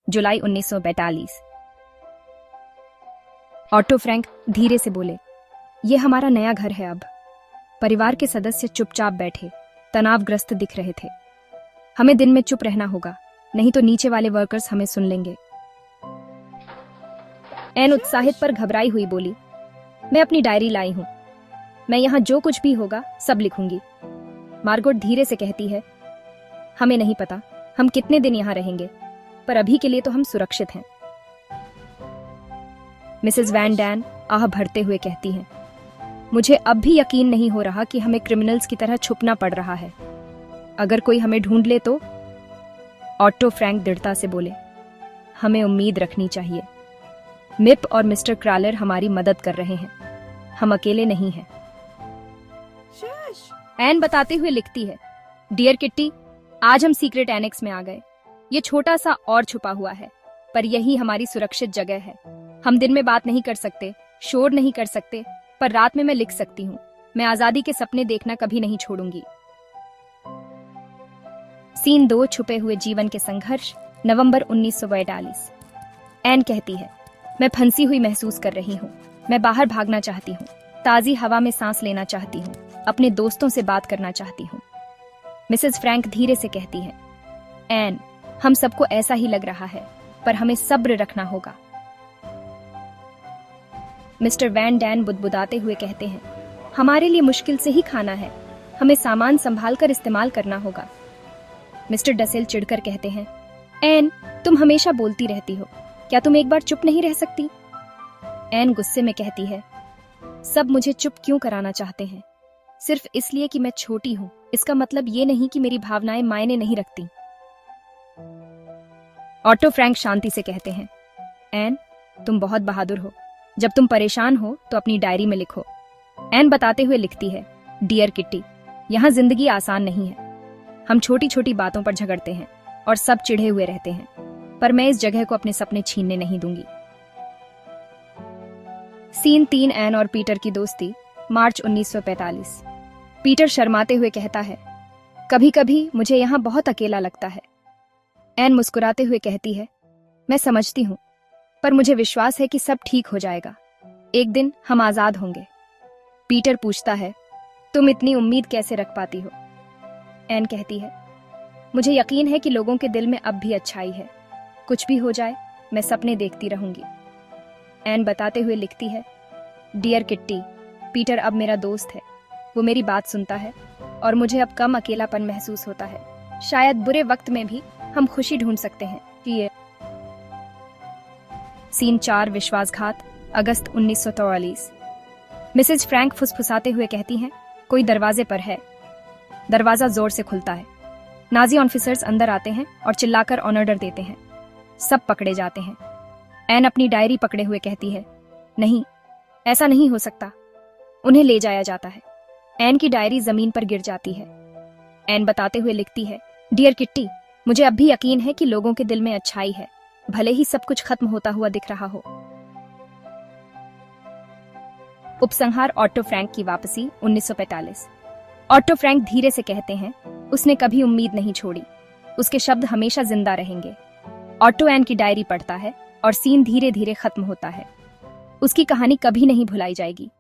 जुलाई 1942। Auto Frank धीरे से बोले, ये हमारा नया घर है अब। परिवार के सदस्य चुपचाप बैठे, तनावग्रस्त दिख रहे थे। हमें दिन में चुप रहना होगा, नहीं तो नीचे वाले वर्कर्स हमें सुन लेंगे। एन उत्साहित पर घबराई हुई बोली, मैं अपनी डायरी लाई हूं। मैं यहां जो कुछ भी होगा सब लिखूंगी। मार्गोट धीरे से कहती है, हमें नहीं पता हम कितने दिन यहां रहेंगे, पर अभी के लिए तो हम सुरक्षित हैं। मिसेस वैन डैन आह भरते हुए कहती हैं, मुझे अब भी यकीन नहीं हो रहा कि हमें क्रिमिनल्स की तरह छुपना पड़ रहा है। अगर कोई हमें ढूंढ ले तो? ऑटो फ्रैंक दृढ़ता से बोले, हमें उम्मीद रखनी चाहिए। मिप और मिस्टर क्रालर हमारी मदद कर रहे हैं, हम अकेले नहीं हैं। एन बताते हुए लिखती है, डियर किट्टी, आज हम सीक्रेट एनेक्स में आ गए। ये छोटा सा और छुपा हुआ है, पर यही हमारी सुरक्षित जगह है। हम दिन में बात नहीं कर सकते, शोर नहीं कर सकते, पर रात में मैं लिख सकती हूँ। मैं आजादी के सपने देखना कभी नहीं छोड़ूंगी। सीन 2, छुपे हुए जीवन के संघर्ष, नवंबर 1942। एन कहती है, मैं फंसी हुई महसूस कर रही हूँ। मैं बाहर भागना चाहती हूँ, ताजी हवा में सांस लेना चाहती हूँ, अपने दोस्तों से बात करना चाहती हूँ। मिसेस फ्रैंक धीरे से कहती है, एन, हम सबको ऐसा ही लग रहा है, पर हमें सब्र रखना होगा। मिस्टर वैन डैन बुदबुदाते हुए कहते हैं, हमारे लिए मुश्किल से ही खाना है, हमें सामान संभाल कर इस्तेमाल करना होगा। मिस्टर डसेल चिढ़कर कहते हैं, एन, तुम हमेशा बोलती रहती हो, क्या तुम एक बार चुप नहीं रह सकती? एन गुस्से में कहती है, सब मुझे चुप क्यों कराना चाहते हैं? सिर्फ इसलिए कि मैं छोटी हूं, इसका मतलब ये नहीं कि मेरी भावनाएं मायने नहीं रखती। ऑटो फ्रैंक शांति से कहते हैं, एन, तुम बहुत बहादुर हो। जब तुम परेशान हो तो अपनी डायरी में लिखो। एन बताते हुए लिखती है, डियर किट्टी, यहाँ जिंदगी आसान नहीं है। हम छोटी छोटी बातों पर झगड़ते हैं और सब चिढ़े हुए रहते हैं, पर मैं इस जगह को अपने सपने छीनने नहीं दूंगी। सीन 3, एन और पीटर की दोस्ती, मार्च 1945। पीटर शर्माते हुए कहता है, कभी कभी मुझे यहाँ बहुत अकेला लगता है। एन मुस्कुराते हुए कहती है, मैं समझती हूँ, पर मुझे विश्वास है कि सब ठीक हो जाएगा। एक दिन हम आजाद होंगे। पीटर पूछता है, तुम इतनी उम्मीद कैसे रख पाती हो? एन कहती है, मुझे यकीन है कि लोगों के दिल में अब भी अच्छाई है। कुछ भी हो जाए, मैं सपने देखती रहूंगी। एन बताते हुए लिखती है, डियर किट्टी, पीटर अब मेरा दोस्त है। वो मेरी बात सुनता है और मुझे अब कम अकेलापन महसूस होता है। शायद बुरे वक्त में भी हम खुशी ढूंढ सकते हैं। ये सीन 4, विश्वासघात, अगस्त 1944। मिसेज फ्रैंक फुसफुसाते हुए कहती हैं, कोई दरवाजे पर है। दरवाजा जोर से खुलता है। नाजी ऑफिसर्स अंदर आते हैं और चिल्लाकर ऑर्डर देते हैं। सब पकड़े जाते हैं। एन अपनी डायरी पकड़े हुए कहती है, नहीं, ऐसा नहीं हो सकता। उन्हें ले जाया जाता है। एन की डायरी जमीन पर गिर जाती है। एन बताते हुए लिखती है, डियर किट्टी, मुझे अब भी यकीन है कि लोगों के दिल में अच्छाई है, भले ही सब कुछ खत्म होता हुआ दिख रहा हो। उपसंहार, ऑटो फ्रैंक की वापसी, 1945। ऑटो फ्रैंक धीरे से कहते हैं, उसने कभी उम्मीद नहीं छोड़ी। उसके शब्द हमेशा जिंदा रहेंगे। ऑटो एन की डायरी पढ़ता है और सीन धीरे धीरे खत्म होता है। उसकी कहानी कभी नहीं भुलाई जाएगी।